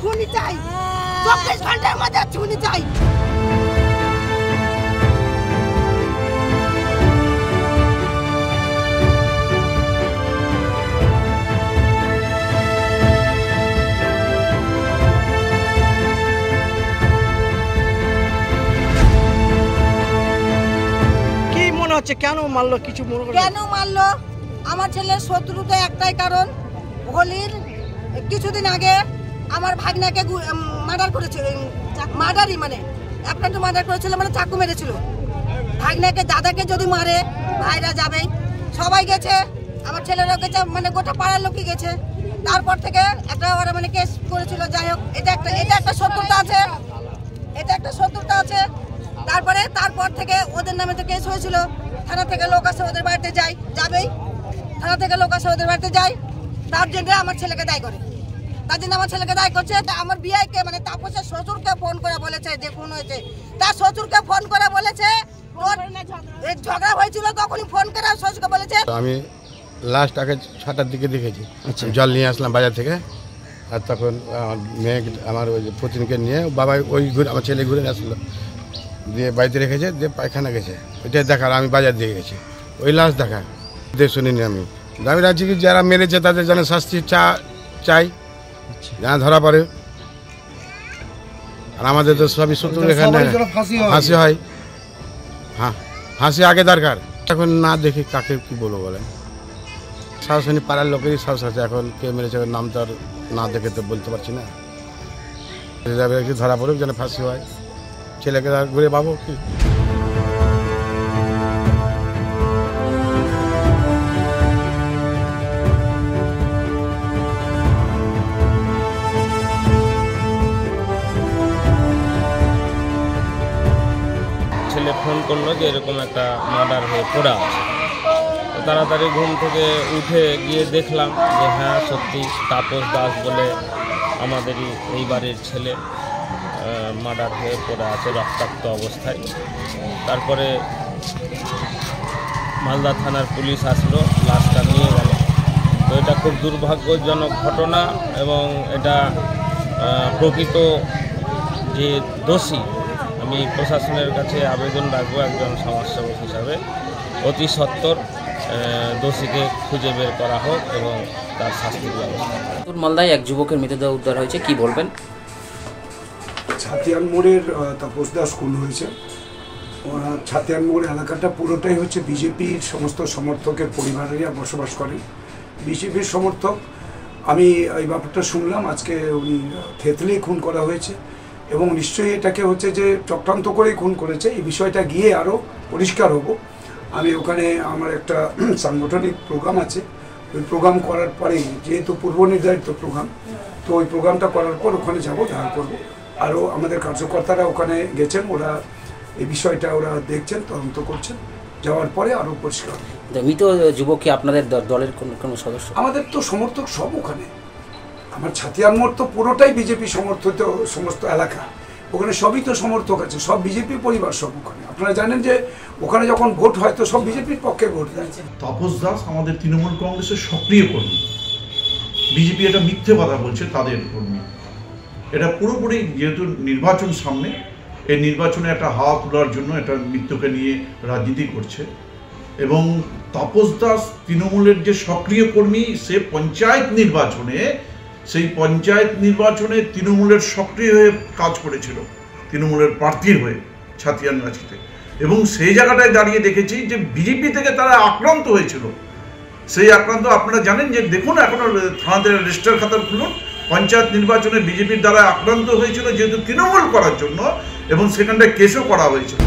খুনি চাই 24 ঘন্টার মধ্যে খুনি চাই। কি মনে হচ্ছে কেন মারলো? কিছু মনে করে কেন মারলো? আমার ছেলের শত্রুতা একটাই কারণ, হোলির কিছুদিন আগে আমার ভাগনাকে মার্ডার করেছিল, মার্ডারই মানে একটা তো মার্ডার করেছিল, মানে চাকু মেরেছিল। ভাগনাকে দাদাকে যদি মারে ভাইরা যাবেই, সবাই গেছে, আমার ছেলেরাও গেছে, মানে গোটা পাড়ার লোকই গেছে। তারপর থেকে একটা ওরা মানে কেস করেছিল। যাই হোক, এটা একটা শত্রুতা আছে, এটা একটা শত্রুতা আছে। তারপর থেকে ওদের নামে তো কেস হয়েছিল, থানা থেকে লোক আসে ওদের বাড়িতে যাবেই, থানা থেকে লোক আসে ওদের বাড়িতে যায়, তার জন্য আমার ছেলেকে দায়ী করে, তার জন্য আমার ছেলেকে দায়ী করছে। আমার বিয়াইকে মানে তাপসের শ্বশুরকে ফোন করে বলেছে যে খুন হয়েছে, তার শ্বশুরকে ফোন করে বলেছে ঝগড়া হয়েছিল, তখনই ফোন করে শ্বশুরকে বলেছে। আমি লাস্ট আগে 6টার দিকে দেখেছি, জল নিয়ে আসলাম বাজার থেকে, আর তখন মেয়ে আমার ওই পত্নীকে নিয়ে বাবা ওই আমার ছেলে ঘুরে আসলো, দিয়ে বাড়িতে রেখেছে, দিয়ে পায়খানা গেছে, ওইটাই দেখার আমি বাজার দিয়ে গেছি, ওই লাস্ট দেখা দিয়ে শুনিনি। আমি দাবি রাখছি কি যারা মেরেছে তাদের যেন শাস্তি চাই, যারা ধরা পড়ে। আর আমাদের তো সবই সূত্র এখানে ফাঁসি হয়, হ্যাঁ ফাঁসি আগে দরকার। এখন না দেখি কাকে কি বলবো বলেন, সরাসরি পাড়ার লোকেরই সাহস আছে, এখন কে মেরেছে নাম তো আর না দেখে তো বলতে পারছি না। ধরা পড়ুক যেন ফাঁসি হয়, ছেলেকে ঘুরে পাবো কি। ছেলে ফোন করলো যে এরকম একটা মার্ডার হয়ে পড়া আছে। তাড়াতাড়ি ঘুম থেকে উঠে গিয়ে দেখলাম যে হ্যাঁ সত্যি তাপস দাস বলে আমাদেরই এই বাড়ির ছেলে মার্ডার হয়ে পড়ে আছে রক্তাক্ত অবস্থায়। তারপরে মালদা থানার পুলিশ আসলো, লাশটা নিয়ে গেল। তো এটা খুব দুর্ভাগ্যজনক ঘটনা, এবং এটা প্রকৃত যে দোষী, আমি প্রশাসনের কাছে আবেদন রাখবো একজন সমাজসেবক হিসাবে অতি সত্বর দোষীকে খুঁজে বের করা হোক এবং তার শাস্তির ব্যবস্থা। মালদায় এক যুবকের মৃতদেহ উদ্ধার হয়েছে, কি বলবেন? ছাতিয়ান মোড়ের তাপস দাস খুন হয়েছে। ছাতিয়ান মোড় এলাকাটা পুরোটাই হচ্ছে বিজেপির সমস্ত সমর্থকের পরিবারেরা বসবাস করে, বিজেপির সমর্থক। আমি এই ব্যাপারটা শুনলাম আজকে উনি থেতলেই খুন করা হয়েছে, এবং নিশ্চয়ই এটাকে হচ্ছে যে চক্রান্ত করেই খুন করেছে। এই বিষয়টা গিয়ে আরও পরিষ্কার হব। আমি ওখানে আমার একটা সাংগঠনিক প্রোগ্রাম আছে, ওই প্রোগ্রাম করার পরে, যেহেতু পূর্ব নির্ধারিত প্রোগ্রাম, তো ওই প্রোগ্রামটা করার পর ওখানে যাব, দেখা করবো। আরও আমাদের কার্যকর্তারা ওখানে গেছেন, ওরা এই বিষয়টা ওরা দেখছেন, তদন্ত করছেন, যাওয়ার পরে আরও পরিষ্কার। মৃত যুবক কি আপনাদের দলের কোনো সদস্য? আমাদের তো সমর্থক সব ওখানে। আমার ছাতিয়ান মোড় তো পুরোটাই বিজেপি সমর্থিত সমস্ত এলাকা, ওখানে সবই তো সমর্থক আছে, সব বিজেপি পরিবার সব ওখানে। আপনারা জানেন যে ওখানে যখন ভোট হয় তো সব বিজেপির পক্ষে ভোট দেয়। তাপস দাস আমাদের তৃণমূল কংগ্রেসের সক্রিয় কর্মী, বিজেপি এটা মিথ্যে কথা বলছে তাদের কর্মী। এটা পুরোপুরি যেহেতু নির্বাচন সামনে, এই নির্বাচনে একটা হাওয়া তোলার জন্য এটা মৃত্যুকে নিয়ে রাজনীতি করছে। এবং তাপস দাস তৃণমূলের যে সক্রিয় কর্মী, সে পঞ্চায়েত নির্বাচনে তৃণমূলের সক্রিয় হয়ে কাজ করেছিল, তৃণমূলের প্রার্থীর হয়ে ছাতিয়ানগাছিতে। এবং সেই জায়গাটায় দাঁড়িয়ে দেখেছি যে বিজেপি থেকে তারা আক্রান্ত হয়েছিল। সেই আক্রান্ত আপনারা জানেন যে দেখুন, এখনও থানাতে রেজিস্টার খাতা খুলুন, পঞ্চায়েত নির্বাচনে বিজেপির দ্বারা আক্রান্ত হয়েছিল যেহেতু তৃণমূল করার জন্য, এবং সেখানটায় কেসও করা হয়েছিল।